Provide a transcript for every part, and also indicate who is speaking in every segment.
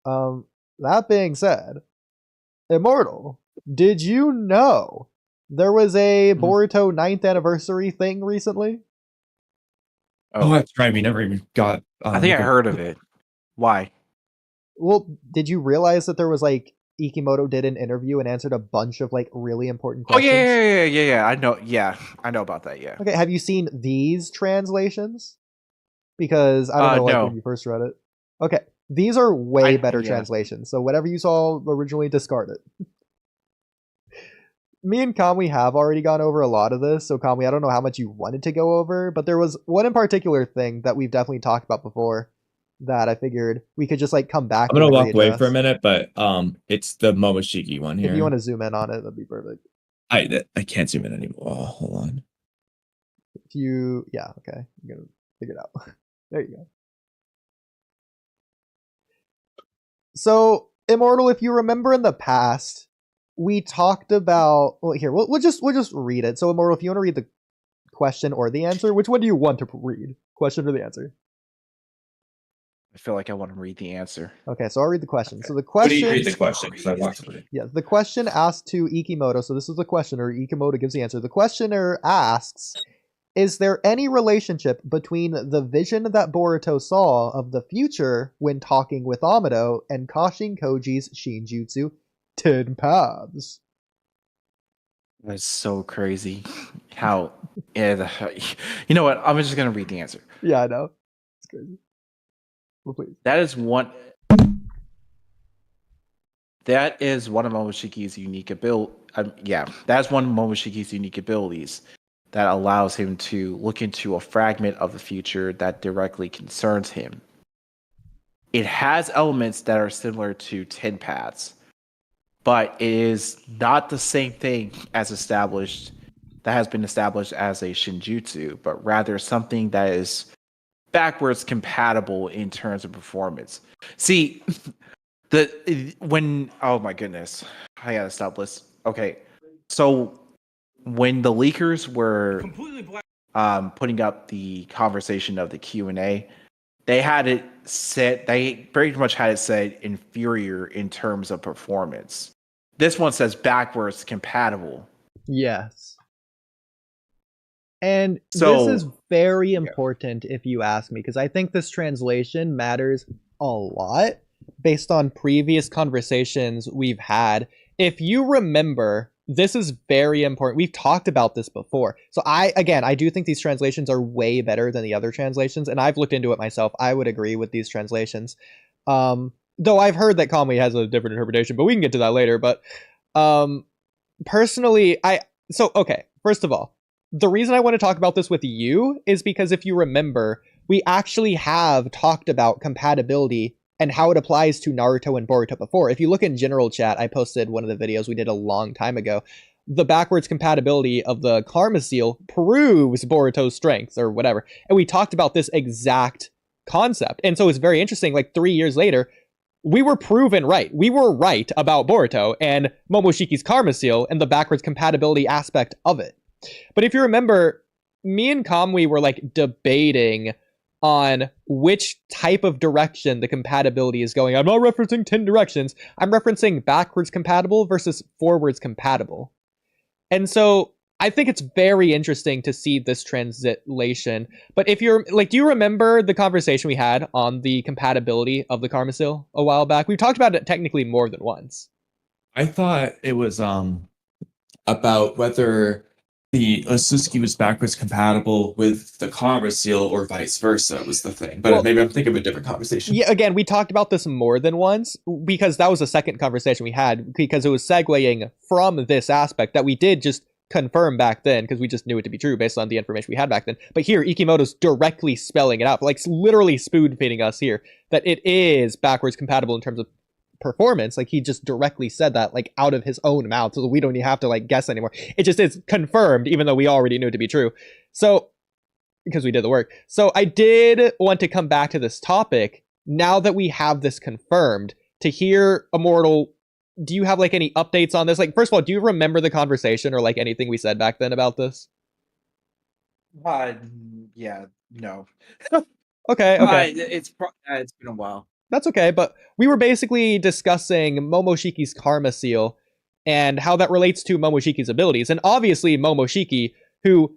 Speaker 1: That being said, Immortal, did you know there was a
Speaker 2: Mhm.
Speaker 1: Boruto ninth anniversary thing recently?
Speaker 3: Oh,
Speaker 2: Oh,
Speaker 3: that's right. We never even got
Speaker 2: I think I
Speaker 3: the
Speaker 2: heard of it. Why?
Speaker 1: Well, did you realize that there was like Ikimoto did an interview and answered a bunch of like really important
Speaker 2: Oh yeah,
Speaker 1: questions?
Speaker 2: yeah. I know. Yeah, I know about that. Yeah.
Speaker 1: Okay, have you seen these translations? Because I don't know, like when
Speaker 2: No.
Speaker 1: you first read it. Okay, these are way better
Speaker 2: Yeah.
Speaker 1: translations. So whatever you saw originally, discard it. Me and Kamui have already gone over a lot of this, so Kamui, I don't know how much you wanted to go over, but there was one in particular thing that we've definitely talked about before that I figured we could just like come back
Speaker 3: I'm
Speaker 1: to
Speaker 3: gonna
Speaker 1: and
Speaker 3: walk away for a
Speaker 1: readdress.
Speaker 3: minute, but it's the Momoshiki one
Speaker 1: If you want
Speaker 3: here.
Speaker 1: to zoom in on it, that'd be perfect.
Speaker 3: I can't zoom in anymore. Oh, hold on.
Speaker 1: If you, yeah, okay, I'm gonna figure it out. There you go. So, Immortal, if you remember in the past, we talked about. Well, here we'll just read it. So, Immortal, if you want to read the question or the answer, which one do you want to read? Question or the answer?
Speaker 2: I feel like I want to read the answer.
Speaker 1: Okay, so I'll read the question.
Speaker 2: Okay.
Speaker 1: So the
Speaker 3: What do you
Speaker 1: question,
Speaker 3: read the question? Because I walked away.
Speaker 1: yeah, the question asked to Ikimoto. So this is the questioner. Ikimoto gives the answer. The questioner asks, "Is there any relationship between the vision that Boruto saw of the future when talking with Amado and Kashin Koji's Shinjutsu 10 Paths?"
Speaker 2: That's so crazy. How? Yeah. You know what? I'm just gonna read the answer.
Speaker 1: Yeah, I know. It's crazy. Well, please.
Speaker 2: That is one. That is one of Momoshiki's unique ability. Yeah, that's one of Momoshiki's unique abilities that allows him to look into a fragment of the future that directly concerns him. It has elements that are similar to Ten Paths, but it is not the same thing as established that has been established as a Shinjutsu, but rather something that is backwards compatible in terms of performance. See, oh my goodness, I gotta stop this. Okay, so when the leakers were putting up the conversation of the Q&A, they had it set. They pretty much had it said inferior in terms of performance. This one says backwards compatible.
Speaker 1: Yes. And this is
Speaker 2: So
Speaker 1: very
Speaker 2: yeah.
Speaker 1: important if you ask me, because I think this translation matters a lot based on previous conversations we've had. If you remember, this is very important. We've talked about this before. So I do think these translations are way better than the other translations, and I've looked into it myself. I would agree with these translations. Though I've heard that Kamui has a different interpretation, but we can get to that later. But personally, okay, first of all, the reason I want to talk about this with you is because if you remember, we actually have talked about compatibility and how it applies to Naruto and Boruto before. If you look in general chat, I posted one of the videos we did a long time ago. The backwards compatibility of the Karma Seal proves Boruto's strength or whatever. And we talked about this exact concept. And so it's very interesting, like 3 years later, we were proven right. We were right about Boruto and Momoshiki's Karma Seal and the backwards compatibility aspect of it. But if you remember, me and Kamui were like debating on which type of direction the compatibility is going. I'm not referencing 10 directions. I'm referencing backwards compatible versus forwards compatible. And so I think it's very interesting to see this translation. But if you're like, do you remember the conversation we had on the compatibility of the Karmasil a while back? We've talked about it technically more than once.
Speaker 3: I thought it was about whether the Osusuki was backwards compatible with the Karma Seal or vice versa was the thing. But
Speaker 1: Well,
Speaker 3: maybe I'm thinking of a different conversation.
Speaker 1: yeah, again, we talked about this more than once because that was the second conversation we had because it was segueing from this aspect that we did just confirm back then because we just knew it to be true based on the information we had back then. But here, Ikimoto's directly spelling it out, like literally spoon feeding us here that it is backwards compatible in terms of performance. Like he just directly said that like out of his own mouth, so we don't even have to like guess anymore. It just is confirmed, even though we already knew it to be true. So because we did the work. So I did want to come back to this topic now that we have this confirmed to hear Immortal. Do you have like any updates on this? Like, first of all, do you remember the conversation or like anything we said back then about this?
Speaker 2: Uh, yeah, no.
Speaker 1: Okay.
Speaker 2: It's been a while.
Speaker 1: That's okay, but we were basically discussing Momoshiki's Karma Seal and how that relates to Momoshiki's abilities. And obviously, Momoshiki, who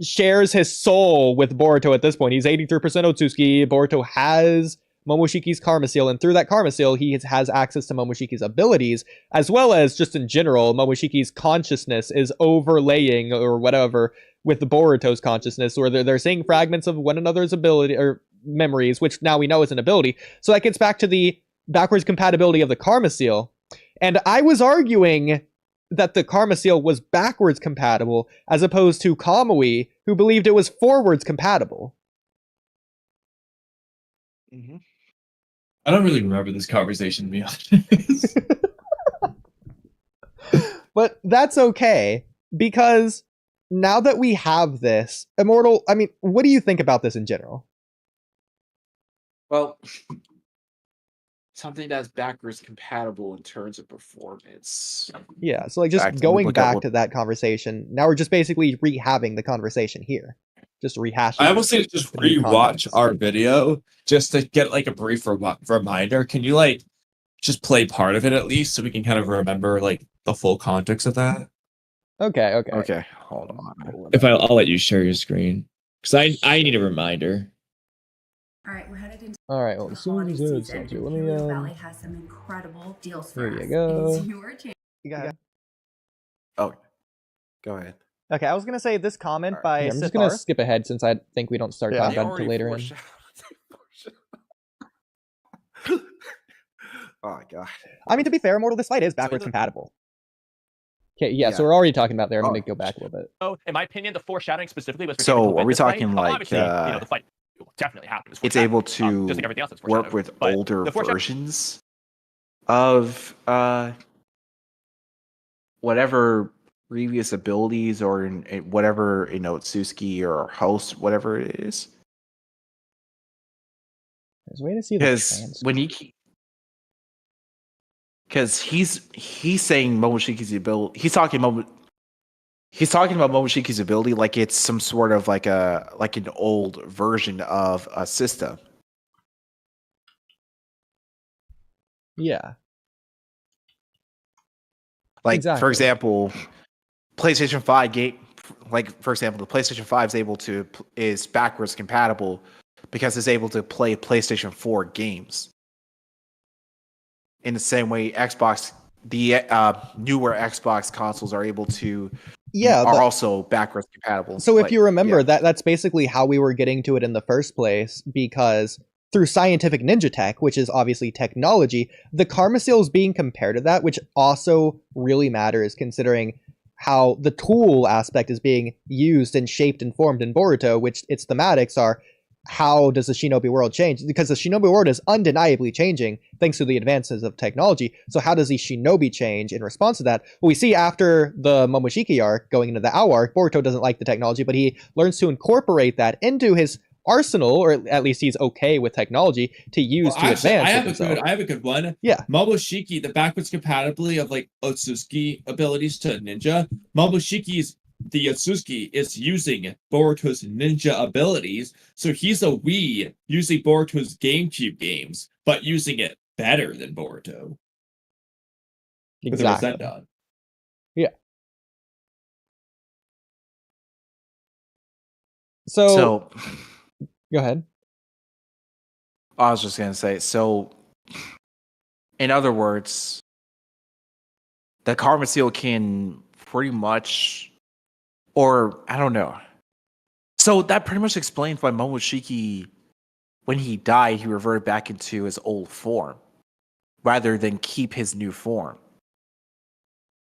Speaker 1: shares his soul with Boruto at this point, he's 83% Otsutsuki. Boruto has Momoshiki's Karma Seal, and through that Karma Seal, he has access to Momoshiki's abilities, as well as just in general, Momoshiki's consciousness is overlaying or whatever with Boruto's consciousness, or they're seeing fragments of one another's ability or memories, which now we know is an ability. So that gets back to the backwards compatibility of the Karma Seal. And I was arguing that the Karma Seal was backwards compatible as opposed to Kamui, who believed it was forwards compatible.
Speaker 3: Mm-hmm. I don't really remember this conversation, to be honest.
Speaker 1: But that's okay, because now that we have this, Immortal, I mean, what do you think about this in general?
Speaker 2: Well, something that's backwards compatible in terms of performance.
Speaker 1: Yeah, so like just going back to that conversation, now we're just basically rehaving the conversation here. Just rehashing.
Speaker 3: I would say just rewatch our video just to get like a brief reminder. Can you like just play part of it at least so we can kind of remember like the full context of that?
Speaker 1: Okay.
Speaker 2: Hold on.
Speaker 3: If I'll let you share your screen because I need a reminder.
Speaker 4: All right, we're headed into
Speaker 1: well, as soon as it's let me
Speaker 4: Valley has some incredible deals for
Speaker 1: here
Speaker 4: us.
Speaker 1: you go.
Speaker 4: It's your chance.
Speaker 1: You got it.
Speaker 2: Oh, go ahead.
Speaker 1: Okay, I was gonna say this comment by I'm just gonna skip ahead since I think we don't start talking about it until later in.
Speaker 2: Oh god.
Speaker 1: I mean, to be fair, Immortal, this fight is backwards compatible. Okay, yeah, so we're already talking about there. I'm gonna go back a little bit.
Speaker 5: So, in my opinion, the foreshadowing specifically was.
Speaker 2: So, are we talking
Speaker 5: fight.
Speaker 2: like
Speaker 5: Obviously, the fight definitely happened.
Speaker 2: It's able to
Speaker 5: just like everything else that's
Speaker 2: work with older versions of whatever previous abilities or in whatever Otsutsuki or host, whatever it is.
Speaker 1: There's a way to see
Speaker 2: because when he's saying Momoshiki's ability, he's talking about Momoshiki's ability like it's some sort of like an old version of a system.
Speaker 1: Yeah.
Speaker 2: Like for example, PlayStation 5 game. Like for example, the PlayStation 5 is backwards compatible because it's able to play PlayStation 4 games. In the same way, the newer Xbox consoles are able to. Are also backwards compatible.
Speaker 1: So if you remember, that's basically how we were getting to it in the first place, because through scientific ninja tech, which is obviously technology, the Karma Seal is being compared to that, which also really matters considering how the tool aspect is being used and shaped and formed in Boruto, which its thematics are how does the shinobi world change? Because the shinobi world is undeniably changing thanks to the advances of technology. So how does the shinobi change in response to that? Well, we see after the Momoshiki arc, going into the Ao arc, Boruto doesn't like the technology, but he learns to incorporate that into his arsenal, or at least he's okay with technology to use to advance.
Speaker 3: I have a good one.
Speaker 1: Yeah.
Speaker 3: Momoshiki, the backwards compatibility of like Otsutsuki abilities to ninja. The Otsutsuki is using Boruto's ninja abilities, so he's a Wii using Boruto's GameCube games, but using it better than Boruto.
Speaker 1: Exactly. Yeah. So go ahead.
Speaker 2: I was just gonna say, so in other words, the Karma Seal can pretty much, or I don't know. So that pretty much explains why Momoshiki, when he died, he reverted back into his old form, rather than keep his new form.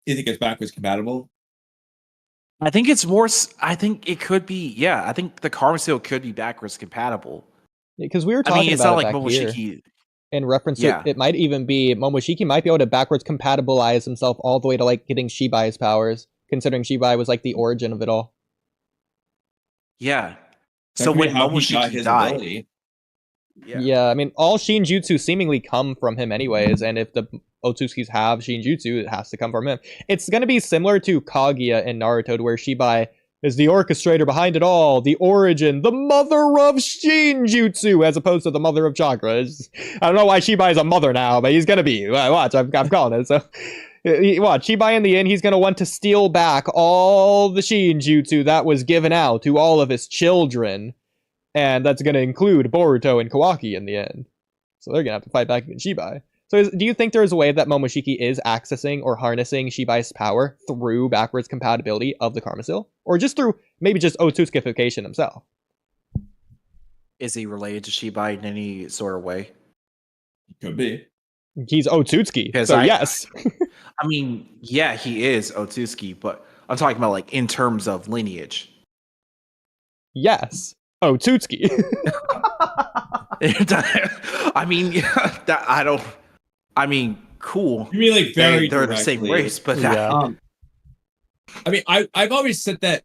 Speaker 3: You think it's backwards compatible?
Speaker 2: I think it's more. I think it could be. Yeah, I think the Karma Seal could be backwards compatible.
Speaker 1: Because we were talking
Speaker 2: it's
Speaker 1: about
Speaker 2: not
Speaker 1: it
Speaker 2: like
Speaker 1: back
Speaker 2: Momoshiki.
Speaker 1: Here. In reference to it might even be Momoshiki might be able to backwards compatibilize himself all the way to like getting Shibai's powers, considering Shibai was like the origin of it all.
Speaker 2: Yeah. So when Momoshiki died.
Speaker 1: Yeah, I mean, all Shinjutsu seemingly come from him anyways, and if the Otsutsukis have Shinjutsu, it has to come from him. It's going to be similar to Kaguya in Naruto, where Shibai is the orchestrator behind it all, the origin, the mother of Shinjutsu, as opposed to the mother of chakra. I don't know why Shibai is a mother now, but he's gonna be. Watch, I'm calling it. So, watch, Shibai in the end, he's gonna want to steal back all the Shinjutsu that was given out to all of his children, and that's gonna include Boruto and Kawaki in the end. So they're gonna have to fight back against Shibai. So do you think there's a way that Momoshiki is accessing or harnessing Shibai's power through backwards compatibility of the Karma Seal? Or just through maybe just Otsutsukification himself?
Speaker 2: Is he related to Shibai in any sort of way?
Speaker 3: Could be.
Speaker 1: He's Otsutsuki, so yes.
Speaker 2: I mean, yeah, he is Otsutsuki, but I'm talking about like in terms of lineage.
Speaker 1: Yes, Otsutsuki.
Speaker 2: I mean, that I don't. I mean, cool.
Speaker 3: You mean like
Speaker 2: they're the same race, but
Speaker 3: I mean, I've always said that.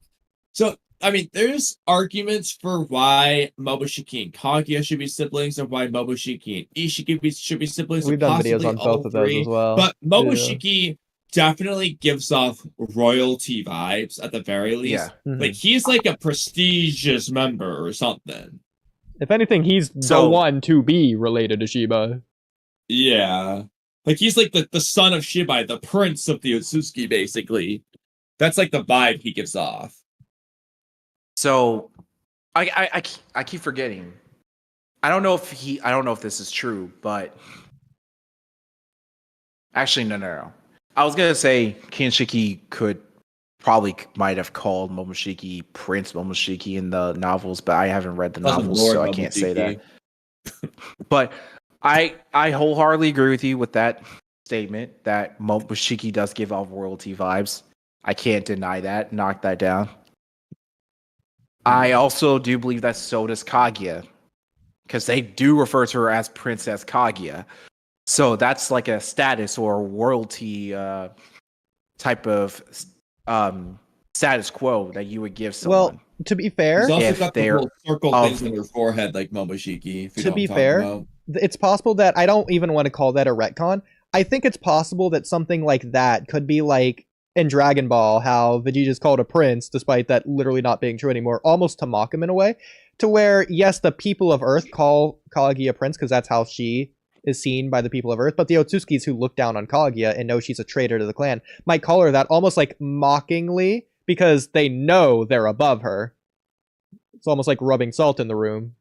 Speaker 3: So I mean, there's arguments for why Momoshiki and Kaguya should be siblings, and why Momoshiki and Ishiki should be siblings.
Speaker 1: We've done videos on both of those as well.
Speaker 3: But Momoshiki definitely gives off royalty vibes at the very least.
Speaker 2: Yeah.
Speaker 3: Like he's like a prestigious member or something.
Speaker 1: If anything, he's the one to be related to Shiba.
Speaker 3: Yeah. Like he's like the son of Shibai, the prince of the Otsutsuki, basically. That's like the vibe he gives off.
Speaker 2: So I keep forgetting. I don't know if this is true, but actually no. I was gonna say Kinshiki might have called Momoshiki Prince Momoshiki in the novels, but I haven't read the novels, so I can't say that. But I wholeheartedly agree with you with that statement that Momoshiki does give off royalty vibes. I can't deny that. Knock that down. I also do believe that so does Kaguya, because they do refer to her as Princess Kaguya. So that's like a status or royalty type of status quo that you would give someone.
Speaker 1: Well, to be fair,
Speaker 3: she's also got the little circle things on her forehead like Momoshiki.
Speaker 1: To be fair, it's possible that I don't even want to call that a retcon. I think it's possible that something like that could be like in Dragon Ball, how Vegeta's called a prince, despite that literally not being true anymore, almost to mock him in a way, to where, yes, the people of Earth call Kaguya a prince because that's how she is seen by the people of Earth, but the Otsutsukis who look down on Kaguya and know she's a traitor to the clan might call her that almost like mockingly because they know they're above her. It's almost like rubbing salt in the wound.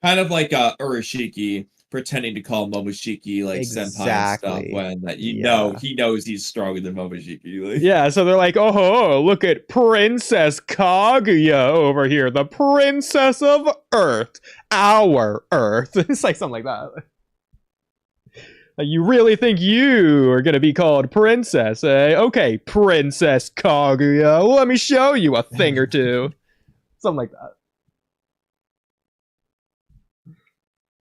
Speaker 1: Kind
Speaker 3: of like Urashiki pretending to call Momoshiki like senpai and stuff when that he knows he's stronger than Momoshiki. Like.
Speaker 1: Yeah, so they're like, oh, look at Princess Kaguya over here, the princess of Earth, our Earth. It's like something like that. Like, you really think you are gonna be called princess, eh? Okay, Princess Kaguya, let me show you a thing or two. Something like that.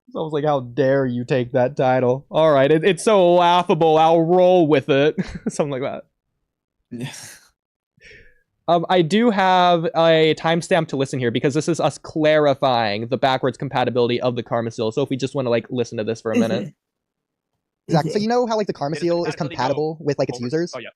Speaker 1: It's almost like, how dare you take that title? All right, it's so laughable. I'll roll with it. Something like that. I do have a timestamp to listen here because this is us clarifying the backwards compatibility of the Karma Seal. So if we just want to like listen to this for a minute.
Speaker 6: Exactly. So you know how like the Karma Seal is compatible with like its users?
Speaker 5: Oh yeah.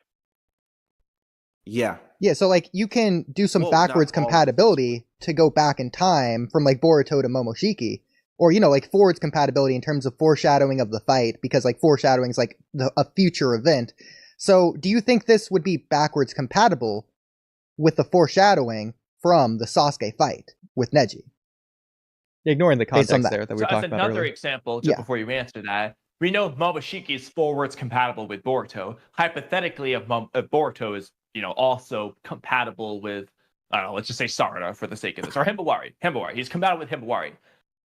Speaker 2: Yeah.
Speaker 6: Yeah, so like you can do some backwards compatibility to go back in time from like Boruto to Momoshiki. Or, you know, like forwards compatibility in terms of foreshadowing of the fight, because like foreshadowing is like a future event. So do you think this would be backwards compatible with the foreshadowing from the Sasuke fight with Neji?
Speaker 1: Ignoring the context there that we talked about
Speaker 5: another
Speaker 1: earlier.
Speaker 5: example, just before you answer that, we know Momoshiki is forwards compatible with Boruto. Hypothetically, if Boruto is, you know, also compatible with, I don't know, let's just say Sarada for the sake of this, or Himawari. He's compatible with Himawari.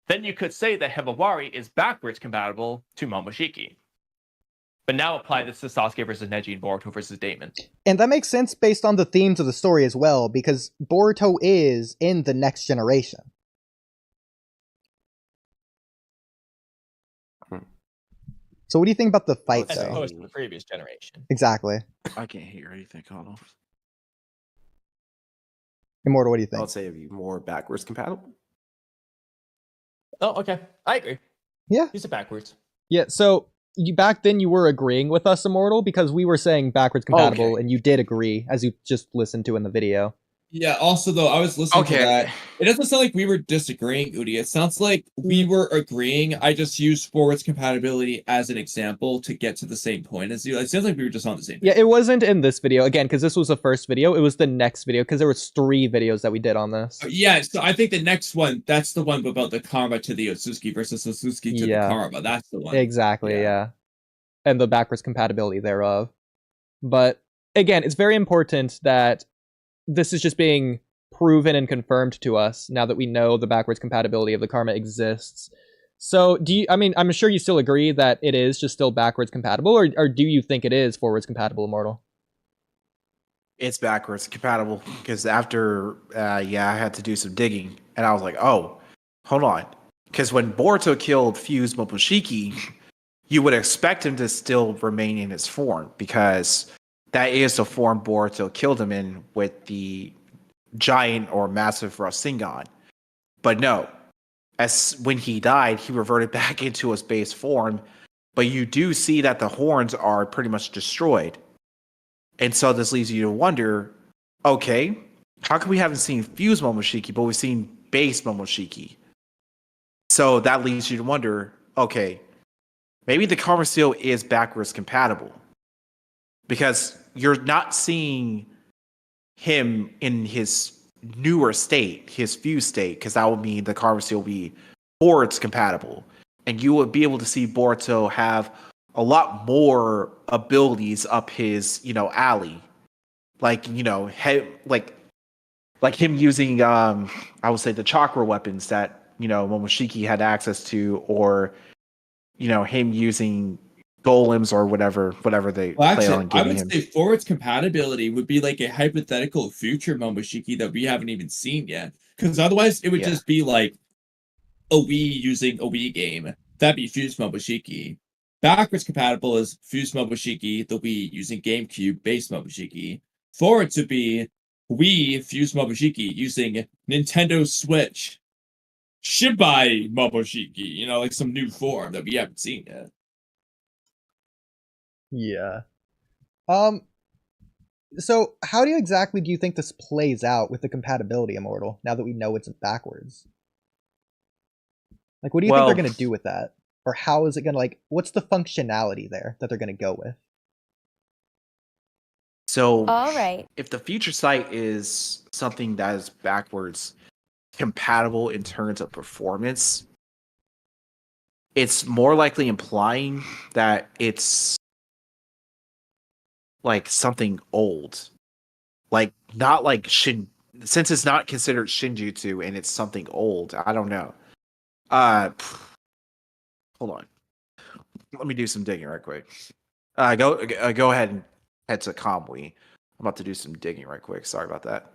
Speaker 5: Then you could say that Himawari is backwards compatible to Momoshiki. But now apply this to Sasuke versus Neji and Boruto versus Daemon.
Speaker 6: And that makes sense based on the themes of the story as well, because Boruto is in the next generation. So what do you think about the fight,
Speaker 5: As
Speaker 6: though?
Speaker 5: opposed to the previous generation.
Speaker 6: Exactly.
Speaker 2: I can't hear anything, Connell.
Speaker 6: Immortal, what do you think?
Speaker 7: I would say it'd be more backwards compatible.
Speaker 5: Oh, okay. I agree.
Speaker 6: Yeah.
Speaker 5: Use it backwards.
Speaker 1: Yeah, so back then you were agreeing with us, Immortal, because we were saying backwards compatible,
Speaker 2: Okay.
Speaker 1: and you did agree, as you just listened to in the video.
Speaker 3: Yeah, also though, I was listening to
Speaker 2: Okay.
Speaker 3: that. It doesn't sound like we were disagreeing, Oodie. It sounds like we were agreeing. I just used forwards compatibility as an example to get to the same point as you. It sounds like we were just on the same page.
Speaker 1: Yeah, it wasn't in this video, again, because this was the first video. It was the next video, because there was 3 videos that we did on this.
Speaker 3: Yeah, so I think the next one, that's the one about the karma to the Otsutsuki versus Otsutsuki to the karma. That's the one.
Speaker 1: Exactly, yeah. And the backwards compatibility thereof. But, again, it's very important that this is just being proven and confirmed to us now that we know the backwards compatibility of the karma exists. So I'm sure you still agree that it is just still backwards compatible, or do you think it is forwards compatible, Immortal?
Speaker 2: It's backwards compatible because after, I had to do some digging and I was like, oh, hold on. Because when Boruto killed Fuse Momoshiki, you would expect him to still remain in his form because that is the form Boruto killed him in with the giant or massive Rasengan. But no, as when he died, he reverted back into his base form. But you do see that the horns are pretty much destroyed. And so this leaves you to wonder, okay, how come we haven't seen Fuse Momoshiki, but we've seen base Momoshiki? So that leads you to wonder, okay, maybe the Karma Seal is backwards compatible. Because you're not seeing him in his newer state, his fuse state, because that would mean the Karma Seal will be forwards compatible. And you would be able to see Boruto have a lot more abilities up his, alley. Like, like him using, I would say the chakra weapons that, Momoshiki had access to, or, him using golems or whatever they play on
Speaker 3: I
Speaker 2: giving
Speaker 3: would
Speaker 2: him.
Speaker 3: say forwards compatibility would be like a hypothetical future Momoshiki that we haven't even seen yet. Because otherwise it would just be like a Wii using a Wii game. That'd be Fuse Momoshiki. Backwards compatible is Fuse Momoshiki, the Wii using GameCube base Momoshiki. Forwards would be Wii Fuse Momoshiki using Nintendo Switch Shibai Momoshiki, like some new form that we haven't seen yet.
Speaker 1: Yeah. So how do you think this plays out with the compatibility, Immortal, now that we know it's backwards? Like, what do you think they're going to do with that? Or how is it going to, what's the functionality there that they're going to go with?
Speaker 2: So,
Speaker 8: all right,
Speaker 2: if the future sight is something that is backwards compatible in terms of performance, it's more likely implying that it's like something old. Like, not like since it's not considered Shinjutsu and it's something old, I don't know. Hold on. Let me do some digging right quick. Go ahead and head to Kamui. I'm about to do some digging right quick. Sorry about that.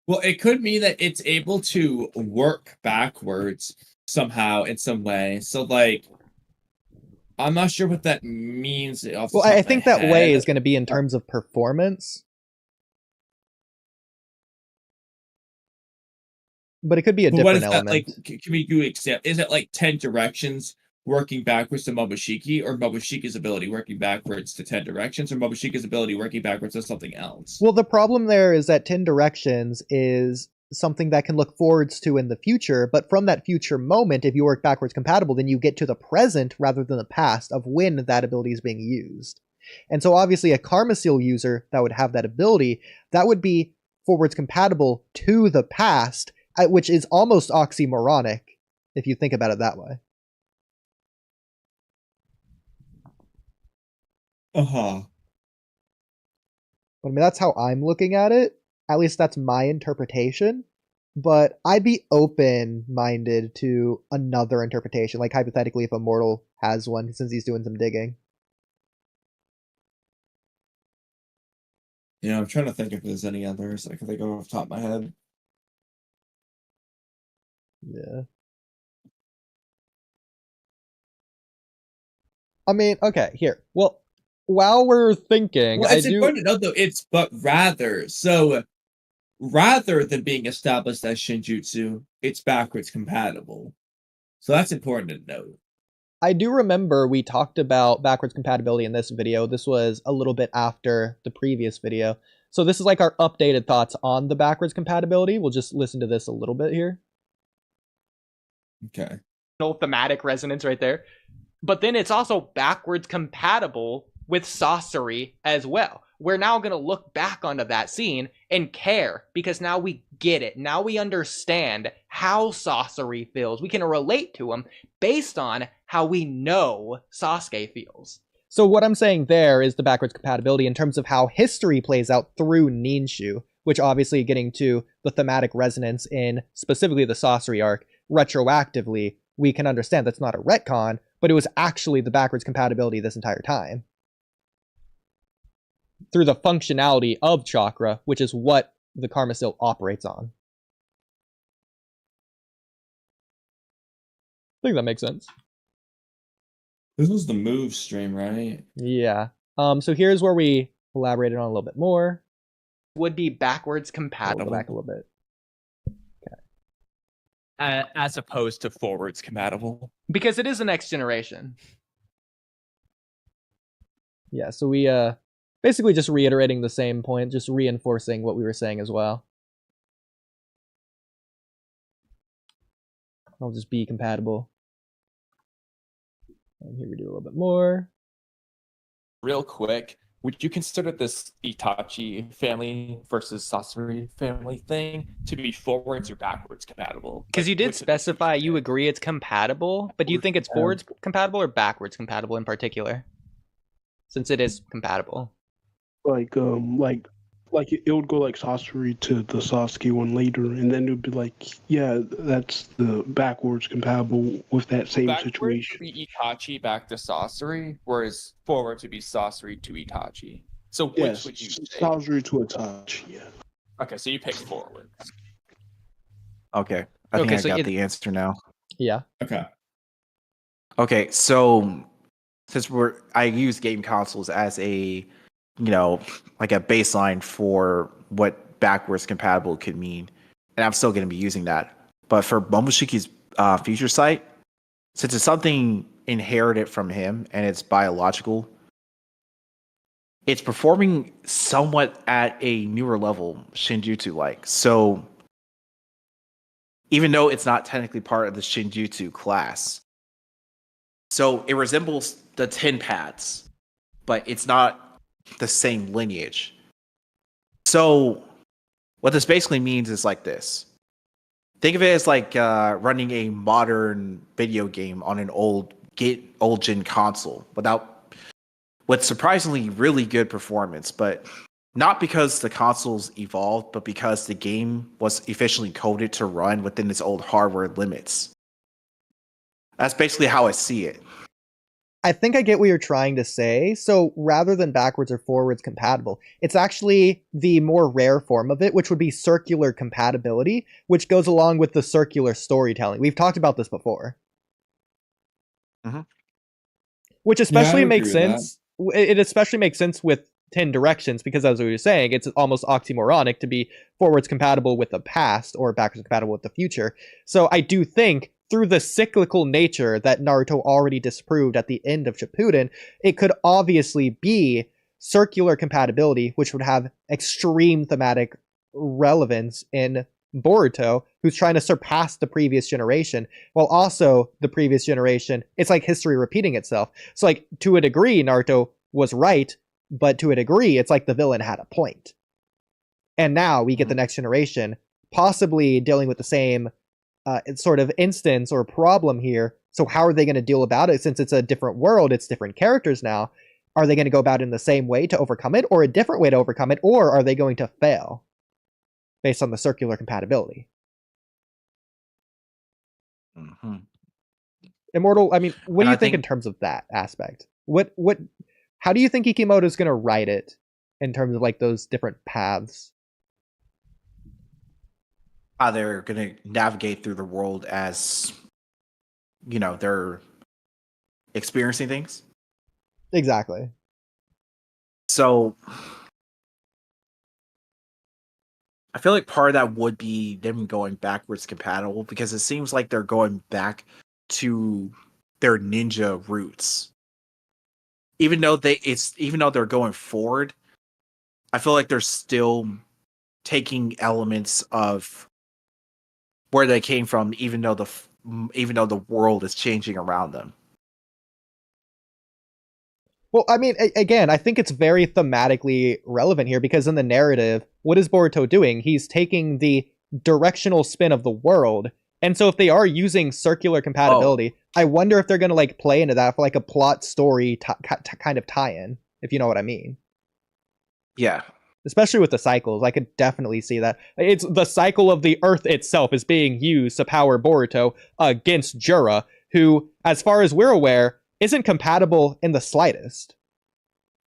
Speaker 3: Well, it could mean that it's able to work backwards somehow in some way. So, I'm not sure what that means.
Speaker 1: Well, I think that way is going to be in terms of performance. But it could be a different element.
Speaker 3: Can we do example? Is it like 10 directions working backwards to Momoshiki, or Momoshiki's ability working backwards to 10 directions, or Momoshiki's ability working backwards to something else?
Speaker 1: Well, the problem there is that 10 directions is something that can look forwards to in the future, but from that future moment, if you work backwards compatible, then you get to the present rather than the past of when that ability is being used. And so obviously a Karma Seal user that would have that ability, that would be forwards compatible to the past, which is almost oxymoronic, if you think about it that way.
Speaker 3: Uh-huh.
Speaker 1: I mean, that's how I'm looking at it. At least that's my interpretation. But I'd be open-minded to another interpretation, like hypothetically if Immortal has one, since he's doing some digging.
Speaker 3: Yeah, I'm trying to think if there's any others I can think of off the top of my head.
Speaker 1: Yeah. I mean, okay, here. Well, while we're thinking,
Speaker 3: well, it's important to note though, it's but rather. So rather than being established as Shinjutsu, it's backwards compatible. So that's important to note.
Speaker 1: I do remember we talked about backwards compatibility in this video. This was a little bit after the previous video. So this is like our updated thoughts on the backwards compatibility. We'll just listen to this a little bit here.
Speaker 3: Okay.
Speaker 1: No thematic resonance right there. But then it's also backwards compatible with Sasori as well. We're now going to look back onto that scene and care because now we get it. Now we understand how Sasori feels. We can relate to him based on how we know Sasuke feels. So what I'm saying there is the backwards compatibility in terms of how history plays out through Ninshu, which obviously getting to the thematic resonance in specifically the Sasori arc retroactively, we can understand that's not a retcon, but it was actually the backwards compatibility this entire time. Through the functionality of chakra, which is what the Karma Seal operates on. I think that makes sense.
Speaker 3: This was the move stream, right?
Speaker 1: Yeah. So here's where we elaborated on a little bit more. Would be backwards compatible. Go back a little bit.
Speaker 5: As opposed to forwards compatible.
Speaker 1: Because it is the next generation. Yeah, so we basically just reiterating the same point, just reinforcing what we were saying as well. I'll just be compatible. And here we do a little bit more.
Speaker 5: Real quick, would you consider this Itachi family versus Sasori family thing to be forwards or backwards compatible?
Speaker 1: Because you did specify you agree it's compatible, but do you think it's forwards compatible or backwards compatible in particular? Since it is compatible.
Speaker 8: Like it would go like Sasori to the Sasuke one later, and then it would be like, yeah, that's the backwards compatible with that same
Speaker 5: backwards
Speaker 8: situation.
Speaker 5: Would be Itachi back to Sasori, whereas forward would be Sasori to Itachi. So which
Speaker 8: Yes,
Speaker 5: would you take?
Speaker 8: Sasori to Itachi, yeah.
Speaker 5: Okay, so you pick forward.
Speaker 2: Okay, I think I
Speaker 1: so
Speaker 2: got the answer now.
Speaker 1: Yeah.
Speaker 2: Okay, so since I use game consoles as a, like a baseline for what backwards compatible could mean, and I'm still going to be using that. But for Momoshiki's future sight, since it's something inherited from him and it's biological, it's performing somewhat at a newer level, Shinjutsu-like. So even though it's not technically part of the Shinjutsu class, so it resembles the 10 paths, but it's not the same lineage. So what this basically means is like this. Think of it as like running a modern video game on an old gen console with surprisingly really good performance, but not because the consoles evolved, but because the game was efficiently coded to run within its old hardware limits. That's basically how I see it.
Speaker 1: I think I get what you're trying to say. So rather than backwards or forwards compatible, it's actually the more rare form of it, which would be circular compatibility, which goes along with the circular storytelling. We've talked about this before.
Speaker 2: Mm-hmm.
Speaker 1: Which especially makes sense. It especially makes sense with 10 directions because, as we were saying, it's almost oxymoronic to be forwards compatible with the past or backwards compatible with the future. So I do think through the cyclical nature that Naruto already disproved at the end of Shippuden, it could obviously be circular compatibility, which would have extreme thematic relevance in Boruto, who's trying to surpass the previous generation, while also the previous generation, it's like history repeating itself. So like, to a degree, Naruto was right, but to a degree, it's like the villain had a point. And now we get the next generation possibly dealing with the same sort of instance or problem here. So how are they going to deal about it? Since it's a different world, it's different characters now. Are they going to go about it in the same way to overcome it, or a different way to overcome it, or are they going to fail based on the circular compatibility?
Speaker 2: Mm-hmm.
Speaker 1: Immortal, I mean, what do you think in terms of that aspect? How do you think Ikimoto is going to write it in terms of like those different paths?
Speaker 2: How they're going to navigate through the world as, they're experiencing things.
Speaker 1: Exactly.
Speaker 2: So I feel like part of that would be them going backwards compatible, because it seems like they're going back to their ninja roots. Even though they're going forward, I feel like they're still taking elements of where they came from, even though the world is changing around them.
Speaker 1: Well, I mean, again, I think it's very thematically relevant here because in the narrative, what is Boruto doing? He's taking the directional spin of the world. And so if they are using circular compatibility, I wonder if they're going to like play into that for like a plot story kind of tie-in, if you know what I mean.
Speaker 2: Yeah.
Speaker 1: Especially with the cycles, I could definitely see that. It's the cycle of the Earth itself is being used to power Boruto against Jura, who, as far as we're aware, isn't compatible in the slightest.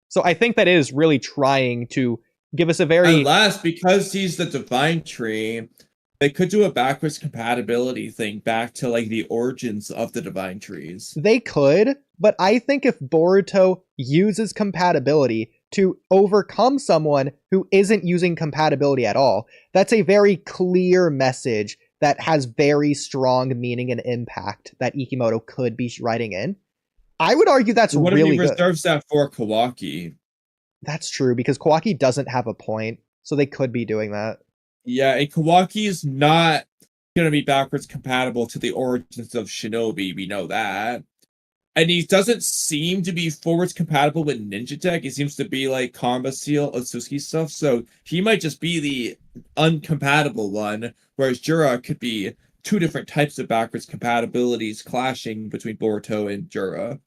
Speaker 1: So I think that is really trying to give us a very...
Speaker 3: Unless, because he's the divine tree, they could do a backwards compatibility thing back to like the origins of the divine trees.
Speaker 1: They could, but I think if Boruto uses compatibility to overcome someone who isn't using compatibility at all, that's a very clear message that has very strong meaning and impact that Ikimoto could be writing in. I would argue that's
Speaker 3: what
Speaker 1: really
Speaker 3: if he
Speaker 1: good.
Speaker 3: reserves that for Kawaki?
Speaker 1: That's true, because Kawaki doesn't have a point, so they could be doing that.
Speaker 3: Yeah, and Kawaki is not going to be backwards compatible to the origins of Shinobi. We know that. And he doesn't seem to be forwards compatible with Ninja Tech. He seems to be like Karma Seal, Otsutsuki stuff. So he might just be the uncompatible one, whereas Jura could be two different types of backwards compatibilities clashing between Boruto and Jura.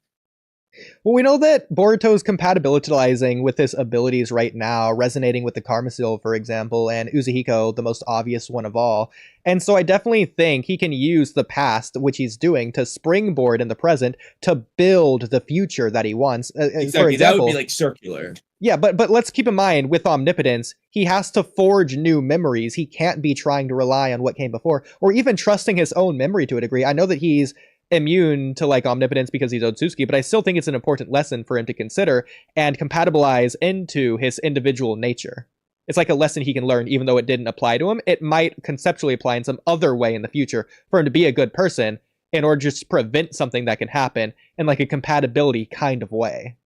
Speaker 1: Well, we know that Boruto's compatibilizing with his abilities right now, resonating with the Karma Seal, for example, and Uzuhiko, the most obvious one of all. And so I definitely think he can use the past, which he's doing, to springboard in the present to build the future that he wants.
Speaker 3: Exactly,
Speaker 1: for example,
Speaker 3: that would be like circular.
Speaker 1: Yeah, but let's keep in mind, with omnipotence, he has to forge new memories. He can't be trying to rely on what came before, or even trusting his own memory to a degree. I know that he's immune to like omnipotence because he's Otsutsuki, but I still think it's an important lesson for him to consider and compatibilize into his individual nature. It's like a lesson he can learn, even though it didn't apply to him. It might conceptually apply in some other way in the future for him to be a good person in order to just prevent something that can happen in like a compatibility kind of way.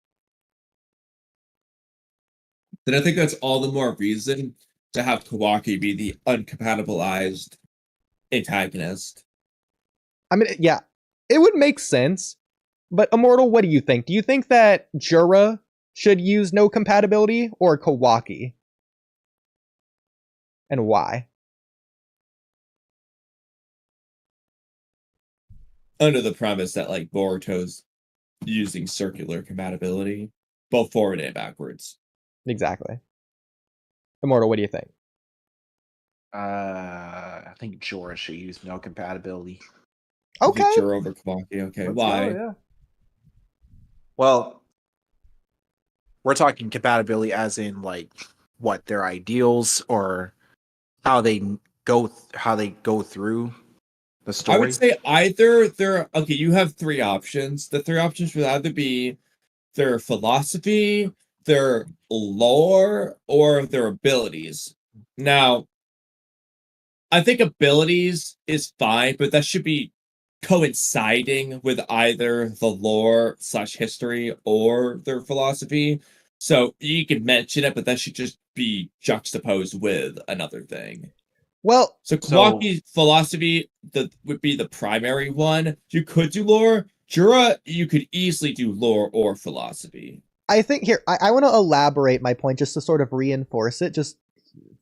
Speaker 3: Then I think that's all the more reason to have Kawaki be the uncompatibilized antagonist.
Speaker 1: I mean, yeah, it would make sense. But Immortal, what do you think? Do you think that Jura should use no compatibility or Kawaki? And why?
Speaker 3: Under the premise that like Boruto's using circular compatibility, both forward and backwards.
Speaker 1: Exactly. Immortal, what do you think?
Speaker 2: I think Jorah should use no compatibility.
Speaker 1: Okay.
Speaker 3: Jura over Kawaki. Okay, why?
Speaker 1: Yeah.
Speaker 2: Well, we're talking compatibility as in like what their ideals or how they go through the story.
Speaker 3: I would say either they're okay. You have three options. The three options would either be their philosophy, their lore, or their abilities. Now, I think abilities is fine, but that should be coinciding with either the lore / history or their philosophy. So you can mention it, but that should just be juxtaposed with another thing.
Speaker 1: Well,
Speaker 3: so Kawaki's philosophy would be the primary one. You could do lore. Jura, you could easily do lore or philosophy.
Speaker 1: I think here, I want to elaborate my point just to sort of reinforce it, just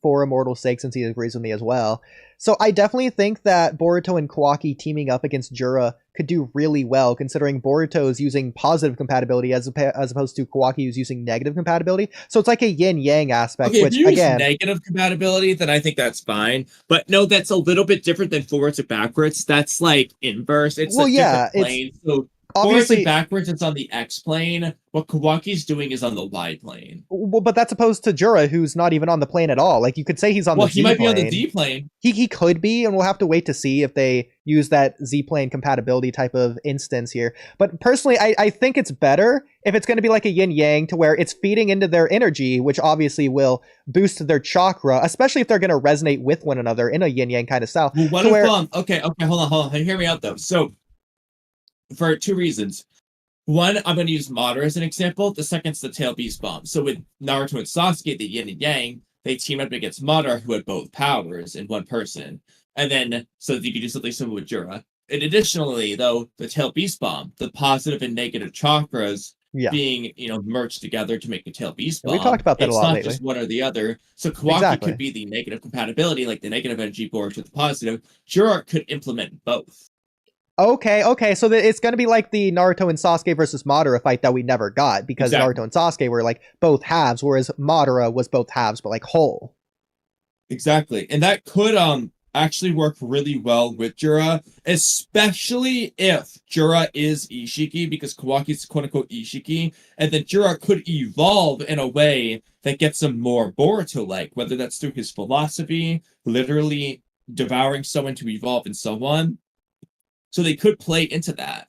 Speaker 1: for Immortal's sake, since he agrees with me as well. So I definitely think that Boruto and Kawaki teaming up against Jura could do really well, considering Boruto is using positive compatibility as opposed to Kawaki who's using negative compatibility. So it's like a yin-yang aspect.
Speaker 3: Okay,
Speaker 1: which,
Speaker 3: if you use
Speaker 1: again,
Speaker 3: negative compatibility, then I think that's fine. But no, that's a little bit different than forwards or backwards. That's like inverse. It's a different plane. So forwards and backwards, it's on the X plane. What Kawaki's doing is on the Y plane.
Speaker 1: Well, but that's opposed to Jura, who's not even on the plane at all. Like, you could say he's on the Z plane.
Speaker 3: Well, he might be on the D plane.
Speaker 1: He could be, and we'll have to wait to see if they use that Z-plane compatibility type of instance here. But personally, I think it's better if it's going to be like a yin-yang to where it's feeding into their energy, which obviously will boost their chakra, especially if they're going to resonate with one another in a yin-yang kind of style.
Speaker 3: Well, what if, okay, hold on, hear me out though. So, for two reasons. One, I'm going to use Madara as an example. The second's the Tail Beast Bomb. So with Naruto and Sasuke, the yin and yang, they team up against Madara, who had both powers in one person. And then, so you could do something similar with Jura. And additionally, though, the Tail Beast Bomb, the positive and negative chakras being, merged together to make a Tail Beast Bomb.
Speaker 6: We talked about that a lot lately.
Speaker 3: It's not just one or the other. So Kawaki could be the negative compatibility, like the negative energy board with the positive. Jura could implement both.
Speaker 6: Okay, so it's going to be like the Naruto and Sasuke versus Madara fight that we never got, because Naruto and Sasuke were like both halves, whereas Madara was both halves, but like whole.
Speaker 3: Exactly, and that could actually work really well with Jura, especially if Jura is Ishiki, because Kawaki's quote-unquote Ishiki, and then Jura could evolve in a way that gets him more Boruto-like, whether that's through his philosophy, literally devouring someone to evolve in someone. So they could play into that.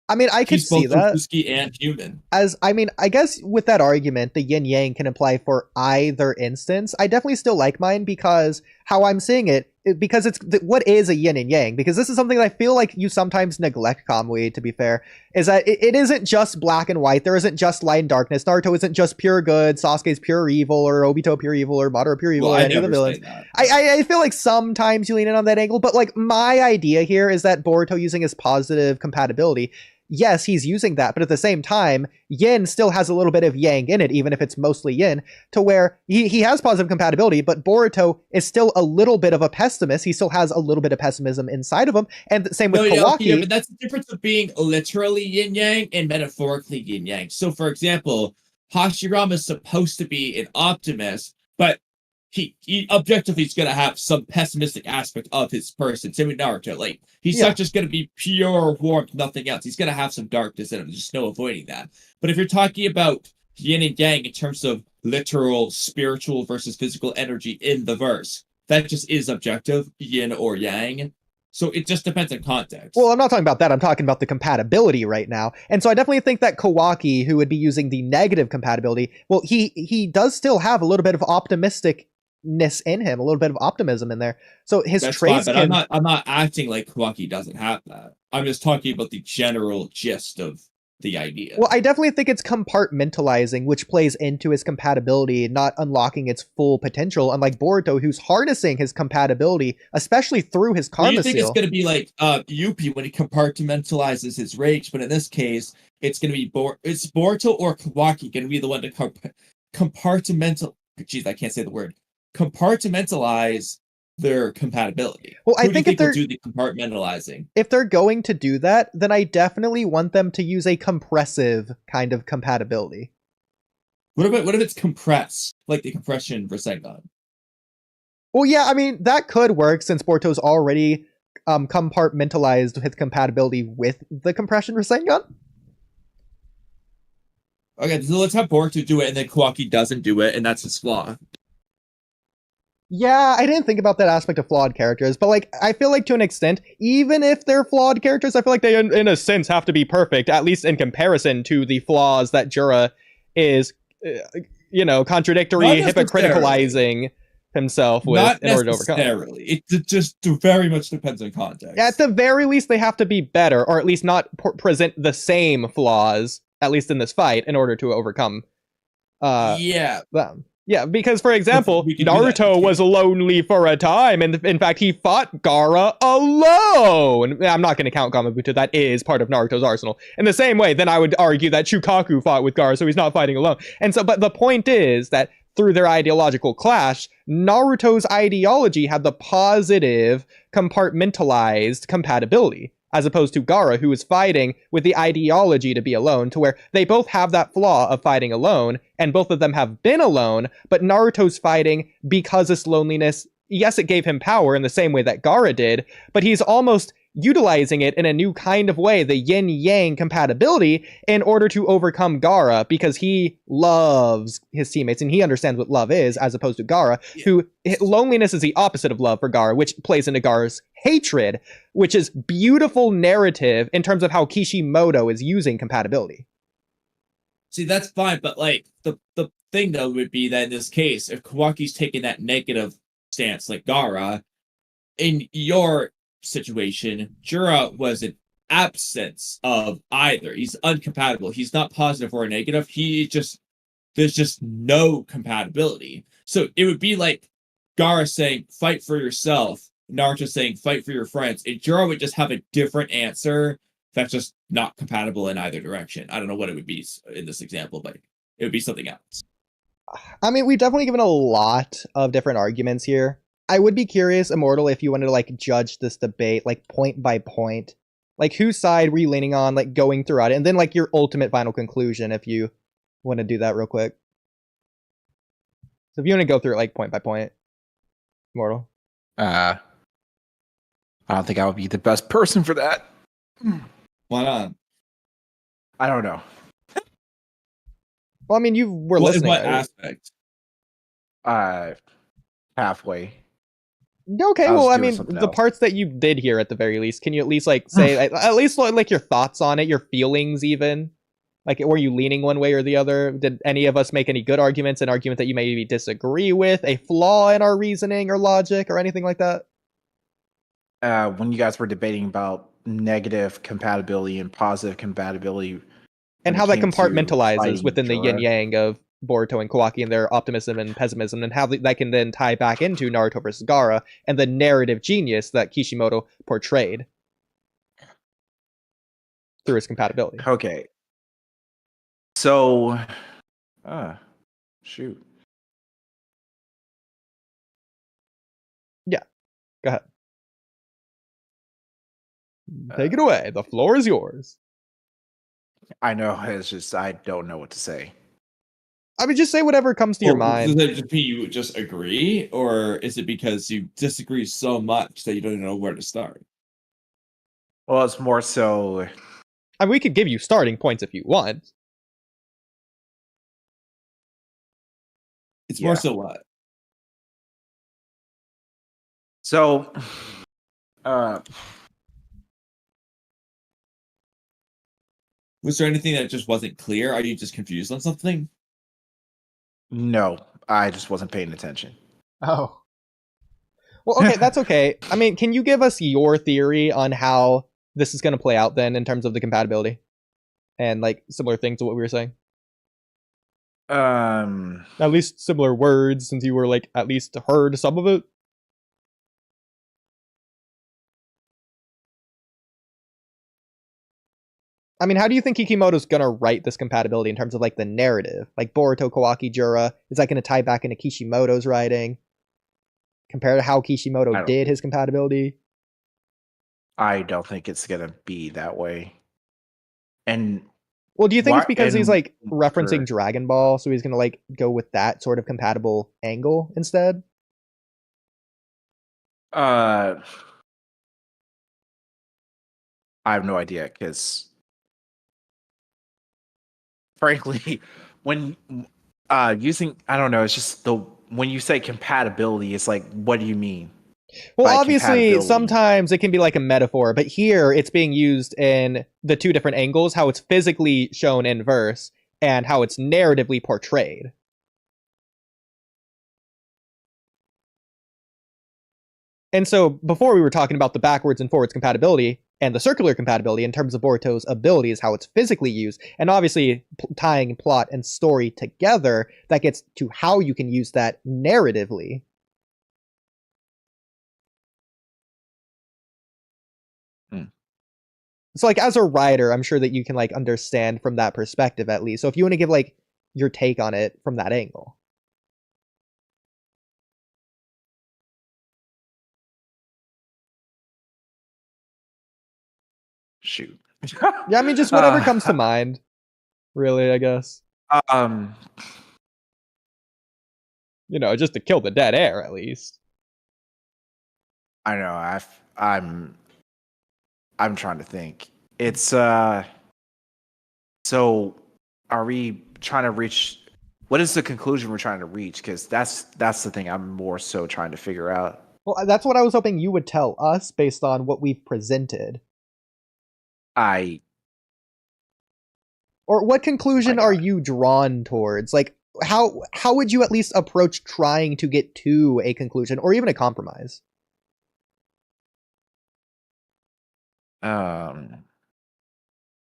Speaker 6: I mean, I could see that.
Speaker 3: Utsuki and human.
Speaker 6: I guess with that argument, the yin yang can apply for either instance. I definitely still like mine because how I'm seeing it, because it's what is a yin and yang? Because this is something that I feel like you sometimes neglect, Kamui, to be fair, is that it isn't just black and white. There isn't just light and darkness. Naruto isn't just pure good. Sasuke's pure evil, or Obito pure evil, or Madara pure evil, or any of the villains. I feel like sometimes you lean in on that angle, but like my idea here is that Boruto using his positive compatibility, yes, he's using that, but at the same time, yin still has a little bit of yang in it, even if it's mostly yin, to where he has positive compatibility, but Boruto is still a little bit of a pessimist. He still has a little bit of pessimism inside of him, and the same with Kawaki.
Speaker 3: Yeah, but that's the difference of being literally yin-yang and metaphorically yin-yang. So, for example, Hashirama is supposed to be an optimist, but he objectively is going to have some pessimistic aspect of his person. Same with Naruto. Like, he's not just going to be pure warmth, nothing else. He's going to have some darkness in him. There's just no avoiding that. But if you're talking about yin and yang in terms of literal spiritual versus physical energy in the verse, that just is objective, yin or yang. So it just depends on context.
Speaker 6: Well, I'm not talking about that. I'm talking about the compatibility right now. And so I definitely think that Kawaki, who would be using the negative compatibility, well, he does still have a little bit of optimistic in him, a little bit of optimism in there. So his traits
Speaker 3: fine, but I'm not acting like Walky doesn't have that. I'm just talking about the general gist of the idea.
Speaker 6: Well, I definitely think it's compartmentalizing, which plays into his compatibility, not unlocking its full potential, unlike Boruto, who's harnessing his compatibility, especially through his karma seal.
Speaker 3: You think it's going to be like Yuppie when he compartmentalizes his rage, but in this case, it's going to be it's Boruto or Kawaki going to be the one to compartmentalize. Jeez, I can't say the word. Compartmentalize their compatibility.
Speaker 6: Well, I think if they're
Speaker 3: do the compartmentalizing,
Speaker 6: if they're going to do that, then I definitely want them to use a compressive kind of compatibility.
Speaker 3: What if it's compressed, like the compression Rasengan?
Speaker 6: Well, yeah, I mean that could work since Boruto's already compartmentalized his compatibility with the compression Rasengan.
Speaker 3: Okay, so let's have Boruto do it, and then Kawaki doesn't do it, and that's his flaw.
Speaker 6: Yeah, I didn't think about that aspect of flawed characters, but like I feel like to an extent, even if they're flawed characters, I feel like they in a sense have to be perfect, at least in comparison to the flaws that Jura is, contradictory, hypocriticalizing himself with in order to overcome.
Speaker 3: Not necessarily. It just very much depends on context.
Speaker 6: At the very least, they have to be better, or at least not present the same flaws, at least in this fight, in order to overcome them. Yeah, because, for example, Naruto was lonely for a time, and in fact, he fought Gaara alone! I'm not going to count Gamabuto, that is part of Naruto's arsenal. In the same way, then I would argue that Shukaku fought with Gaara, so he's not fighting alone. And so, but the point is that through their ideological clash, Naruto's ideology had the positive, compartmentalized compatibility, as opposed to Gaara, who is fighting with the ideology to be alone, to where they both have that flaw of fighting alone, and both of them have been alone, but Naruto's fighting because this loneliness, yes, it gave him power in the same way that Gaara did, but he's almost utilizing it in a new kind of way, the yin-yang compatibility, in order to overcome Gaara, because he loves his teammates, and he understands what love is, as opposed to Gaara, who, loneliness is the opposite of love for Gaara, which plays into Gaara's hatred, which is beautiful narrative in terms of how Kishimoto is using compatibility.
Speaker 3: See, that's fine, but like, the thing, though, would be that in this case, if Kawaki's taking that negative stance like Gaara, in your situation, Jura was an absence of either. He's uncompatible. He's not positive or negative. There's just no compatibility. So it would be like Gaara saying, fight for yourself, Naruto saying, fight for your friends, and Jiraiya would just have a different answer that's just not compatible in either direction. I don't know what it would be in this example, but it would be something else.
Speaker 6: I mean, we've definitely given a lot of different arguments here. I would be curious, Immortal, if you wanted to like judge this debate like point by point. Like whose side were you leaning on, like going throughout it, and then like your ultimate final conclusion if you want to do that real quick. So if you want to go through it like point by point, Immortal.
Speaker 2: I don't think I would be the best person for that.
Speaker 3: Why not?
Speaker 2: I don't know.
Speaker 6: Well, I mean, you were
Speaker 3: What
Speaker 6: listening.
Speaker 3: what aspect?
Speaker 2: Halfway.
Speaker 6: Okay,
Speaker 2: I was
Speaker 6: well, I
Speaker 2: doing
Speaker 6: mean,
Speaker 2: something
Speaker 6: the
Speaker 2: else.
Speaker 6: parts that you did hear at the very least, can you at least like say at least like your thoughts on it, your feelings even? Like, were you leaning one way or the other? Did any of us make any good arguments, an argument that you maybe disagree with, a flaw in our reasoning or logic or anything like that?
Speaker 2: When you guys were debating about negative compatibility and positive compatibility,
Speaker 6: And
Speaker 2: when
Speaker 6: how
Speaker 2: it
Speaker 6: that
Speaker 2: came to
Speaker 6: compartmentalizes
Speaker 2: fighting
Speaker 6: within the yin
Speaker 2: Jorah.
Speaker 6: yang of Boruto and Kawaki and their optimism and pessimism, and how that can then tie back into Naruto versus Gaara and the narrative genius that Kishimoto portrayed through his compatibility.
Speaker 2: Okay. So, shoot.
Speaker 6: Go ahead. Take it away. The floor is yours.
Speaker 2: I know, it's just, I don't know what to say.
Speaker 6: I mean, just say whatever comes to your mind.
Speaker 3: Does it just mean you just agree, or is it because you disagree so much that you don't know where to start?
Speaker 2: Well, it's more so,
Speaker 6: I mean, we could give you starting points if you want.
Speaker 3: It's more
Speaker 2: Yeah.
Speaker 3: so what?
Speaker 2: so,
Speaker 3: Was there anything that just wasn't clear? Are you just confused on something?
Speaker 2: no, I just wasn't paying attention.
Speaker 6: Oh. Well, okay, that's okay. I mean, can you give us your theory on how this is going to play out then in terms of the compatibility? And like similar things to what we were saying? At least similar words, since you were like at least heard some of it. I mean, how do you think Kikimoto's gonna write this compatibility in terms of like the narrative? Like Boruto, Kawaki, Jura, is that gonna tie back into Kishimoto's writing? Compared to how Kishimoto did his compatibility?
Speaker 2: I don't think it's gonna be that way. And
Speaker 6: Well, do you think it's because he's
Speaker 2: and
Speaker 6: like referencing
Speaker 2: for-
Speaker 6: Dragon Ball, so he's gonna like go with that sort of compatible angle instead?
Speaker 2: I have no idea, because frankly, when using, I don't know, it's just when you say compatibility, it's like, what do you mean?
Speaker 6: Well,
Speaker 2: By
Speaker 6: obviously,
Speaker 2: compatibility.
Speaker 6: sometimes it can be like a metaphor, but here it's being used in the two different angles, how it's physically shown in verse and how it's narratively portrayed. And so before we were talking about the backwards and forwards compatibility and the circular compatibility in terms of Boruto's abilities, how it's physically used, and obviously tying plot and story together, that gets to how you can use that narratively. So like as a writer, I'm sure that you can like understand from that perspective at least. So if you want to give like your take on it from that angle.
Speaker 2: Shoot.
Speaker 6: Yeah, I mean just whatever comes to mind. Really, I guess. You know, just to kill the dead air at least.
Speaker 2: I know. I'm trying to think. It's so are we trying to reach, what is the conclusion we're trying to reach? Because that's the thing I'm more so trying to figure out.
Speaker 6: Well, that's what I was hoping you would tell us based on what we've presented. Or what conclusion are you drawn towards? Like how would you at least approach trying to get to a conclusion or even a compromise?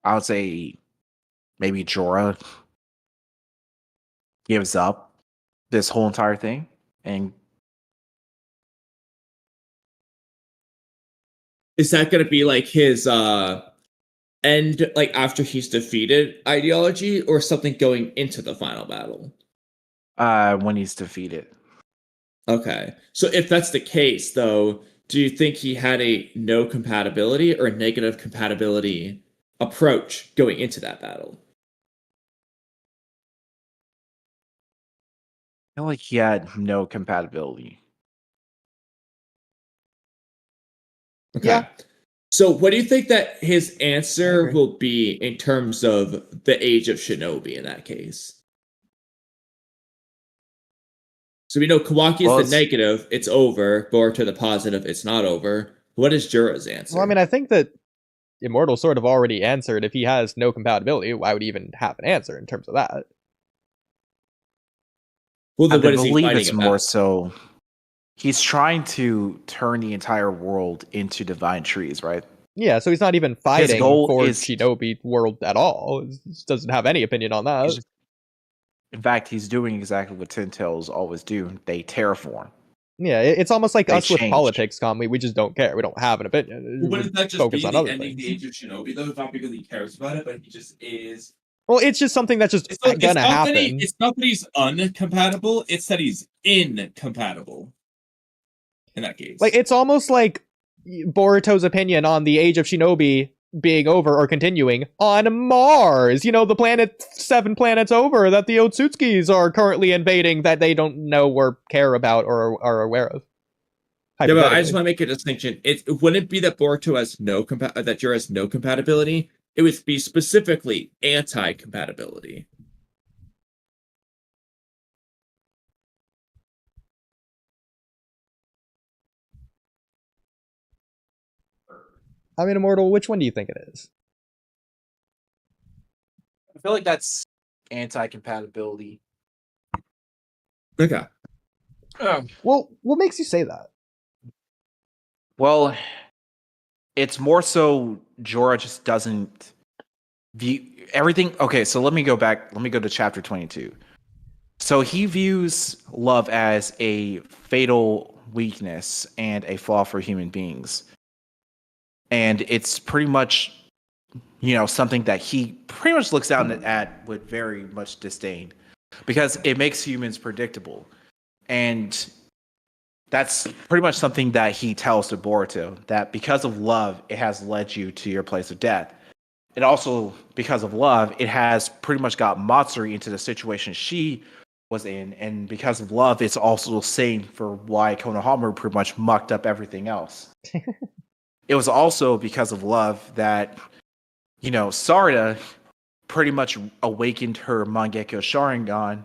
Speaker 2: I would say maybe Jorah gives up this whole entire thing and
Speaker 3: Is that going to be like his end, like after he's defeated ideology, or something going into the final battle?
Speaker 2: when he's defeated.
Speaker 3: Okay. So if that's the case, though, do you think he had a no compatibility or a negative compatibility approach going into that battle?
Speaker 2: I feel like he had no compatibility.
Speaker 3: Okay.
Speaker 1: Yeah.
Speaker 3: So what do you think that his
Speaker 1: I
Speaker 3: answer
Speaker 1: agree.
Speaker 3: will be in terms of the age of Shinobi in that case? So we know Kawaki is
Speaker 2: Well,
Speaker 3: the
Speaker 2: it's-
Speaker 3: negative, it's over. Boruto the positive, it's not over. What is Jura's answer?
Speaker 1: Well, I mean, I think that Immortal sort of already answered. If he has no compatibility, why would he even have an answer in terms of that?
Speaker 3: Well,
Speaker 2: I
Speaker 3: then what is he
Speaker 2: believe
Speaker 3: fighting
Speaker 2: it's
Speaker 3: about?
Speaker 2: more so he's trying to turn the entire world into divine trees, right?
Speaker 1: Yeah, so he's not even fighting
Speaker 2: goal
Speaker 1: for
Speaker 2: is-
Speaker 1: Shinobi world at all. He just doesn't have any opinion on that.
Speaker 2: He's just- in fact, he's doing exactly what Ten Tails always do. They terraform.
Speaker 1: Yeah, it's almost like
Speaker 2: They
Speaker 1: us with
Speaker 2: changed.
Speaker 1: politics, Kamui. We just don't care. We don't have an opinion.
Speaker 3: Wouldn't
Speaker 1: We
Speaker 3: that just
Speaker 1: focus
Speaker 3: be
Speaker 1: on
Speaker 3: the
Speaker 1: other
Speaker 3: ending the
Speaker 1: things.
Speaker 3: Age of Shinobi, though? Not because he cares about it, but he just is.
Speaker 1: Well, it's just something that's just gonna
Speaker 3: It's not
Speaker 1: happen.
Speaker 3: it's not that he's uncompatible, it's that he's incompatible. In that case.
Speaker 1: Like, it's almost like Boruto's opinion on the Age of Shinobi being over or continuing on Mars. You know, the planet 7 planets over that the Otsutskis are currently invading that they don't know or care about or are aware of.
Speaker 3: Yeah, but I just
Speaker 1: Hypothetically.
Speaker 3: want to make a distinction. It wouldn't be that Boruto has that Jura has no compatibility. It would be specifically anti-compatibility.
Speaker 1: I mean, Immortal, which one do you think it is?
Speaker 2: I feel like that's anti-compatibility.
Speaker 3: Okay.
Speaker 1: Well, what makes you say that?
Speaker 2: Well, it's more so Jorah just doesn't view everything. Okay, so let me go back. Let me go to chapter 22. So he views love as a fatal weakness and a flaw for human beings. And it's pretty much, something that he pretty much looks down at with very much disdain because it makes humans predictable. And that's pretty much something that he tells to Boruto, that because of love, it has led you to your place of death. And also, because of love, it has pretty much got Matsuri into the situation she was in. And because of love, it's also the same for why Konohamaru pretty much mucked up everything else. It was also because of love that, Sarada pretty much reawakened her Mangekyo Sharingan,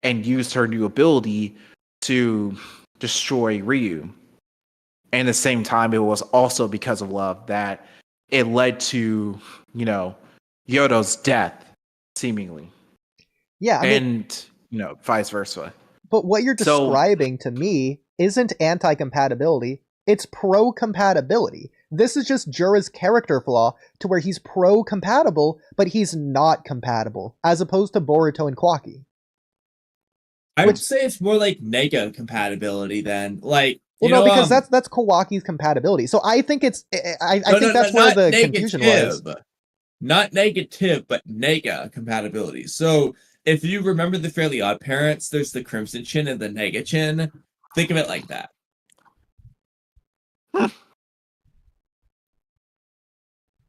Speaker 2: and used her new ability to destroy Ryu. And at the same time, it was also because of love that it led to, Yodo's death, seemingly.
Speaker 1: Yeah, I mean,
Speaker 2: and, vice versa.
Speaker 1: but what you're
Speaker 2: So-
Speaker 1: describing to me isn't anti-compatibility, it's pro-compatibility. This is just Jura's character flaw to where he's pro-compatible, but he's not compatible, as opposed to Boruto and Kawaki.
Speaker 3: I would
Speaker 1: Which-
Speaker 3: say it's more like nega compatibility then. Like,
Speaker 1: Well, no, because that's Kawaki's compatibility. So I think it's I think that's where the confusion was.
Speaker 3: Not negative, but nega compatibility. So if you remember the Fairly Odd Parents, there's the Crimson Chin and the Nega Chin. Think of it like that.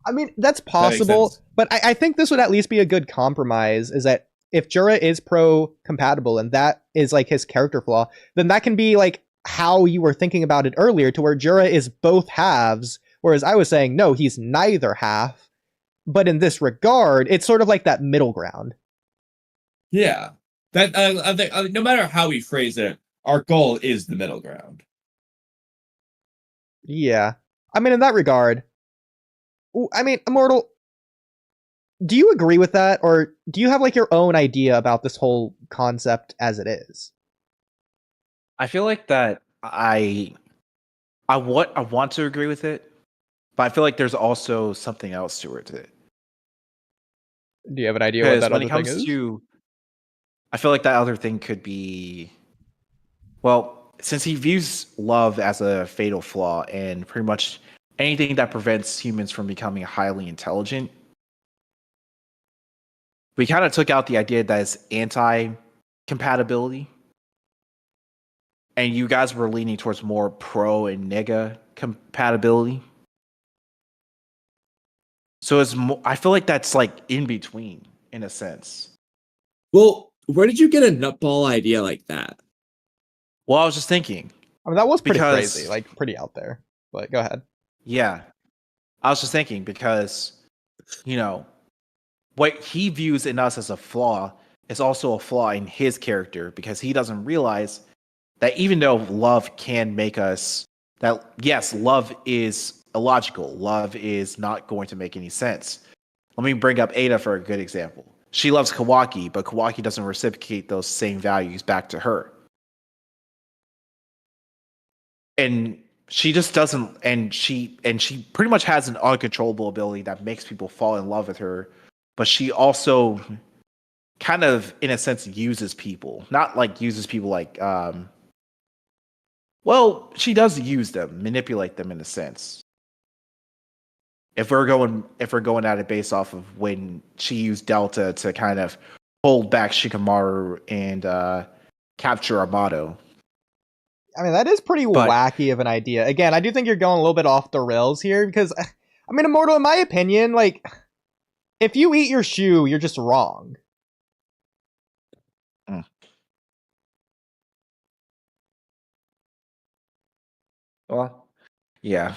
Speaker 1: I mean, that's
Speaker 3: makes
Speaker 1: possible,
Speaker 3: sense.
Speaker 1: but I think this would at least be a good compromise, is that if Jura is pro-compatible and that is like his character flaw, then that can be like how you were thinking about it earlier, to where Jura is both halves, whereas I was saying, no, he's neither half. But in this regard, it's sort of like that middle ground.
Speaker 3: Yeah. That I think no matter how we phrase it, our goal is the middle ground.
Speaker 1: Yeah. I mean, in that regard, I mean, Immortal, do you agree with that? Or do you have like your own idea about this whole concept as it is?
Speaker 2: I feel like that I want to agree with it, But I feel like there's also something else to it.
Speaker 1: Do you have an idea what
Speaker 2: Because
Speaker 1: that
Speaker 2: when
Speaker 1: other
Speaker 2: it comes
Speaker 1: thing is?
Speaker 2: to, I feel like that other thing could be, well, since he views love as a fatal flaw and pretty much anything that prevents humans from becoming highly intelligent, we kind of took out the idea that it's anti-compatibility. And you guys were leaning towards more pro and nega compatibility. So it's I feel like that's like in between in a sense.
Speaker 3: Well, where did you get a nutball idea like that?
Speaker 2: Well, I was just thinking.
Speaker 1: I mean, that was pretty
Speaker 2: because-
Speaker 1: crazy, like pretty out there. But go ahead.
Speaker 2: Yeah. I was just thinking because, you know, what he views in us as a flaw is also a flaw in his character because he doesn't realize that even though love can make us that, yes, love is illogical. Love is not going to make any sense. Let me bring up Ada for a good example. She loves Kawaki, but Kawaki doesn't reciprocate those same values back to her. And she just doesn't, and she pretty much has an uncontrollable ability that makes people fall in love with her, but she also kind of, in a sense, uses people. Not like uses people like, well, she does use them, manipulate them in a sense. If we're going at it based off of when she used Delta to kind of hold back Shikamaru and capture Amato.
Speaker 1: I mean, that is pretty wacky of an idea. Again, I do think you're going a little bit off the rails here because, I mean, Immortal, in my opinion, like, if you eat your shoe, you're just wrong.
Speaker 2: Well, yeah.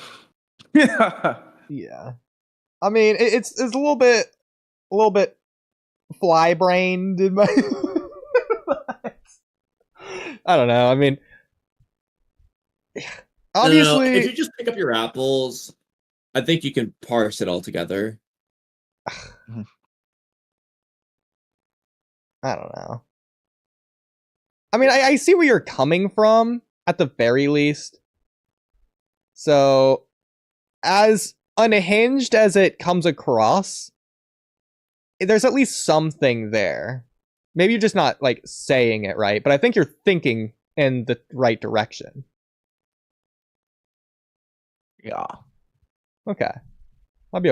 Speaker 1: Yeah. I mean, it's a little bit fly-brained in my... I don't know. I mean, obviously,
Speaker 3: if you just pick up your apples, I think you can parse it all together.
Speaker 1: I don't know. I mean, I see where you're coming from, at the very least. So, as unhinged as it comes across, there's at least something there. Maybe you're just not, like, saying it right, but I think you're thinking in the right direction.
Speaker 2: Yeah.
Speaker 1: Okay. I'll be okay.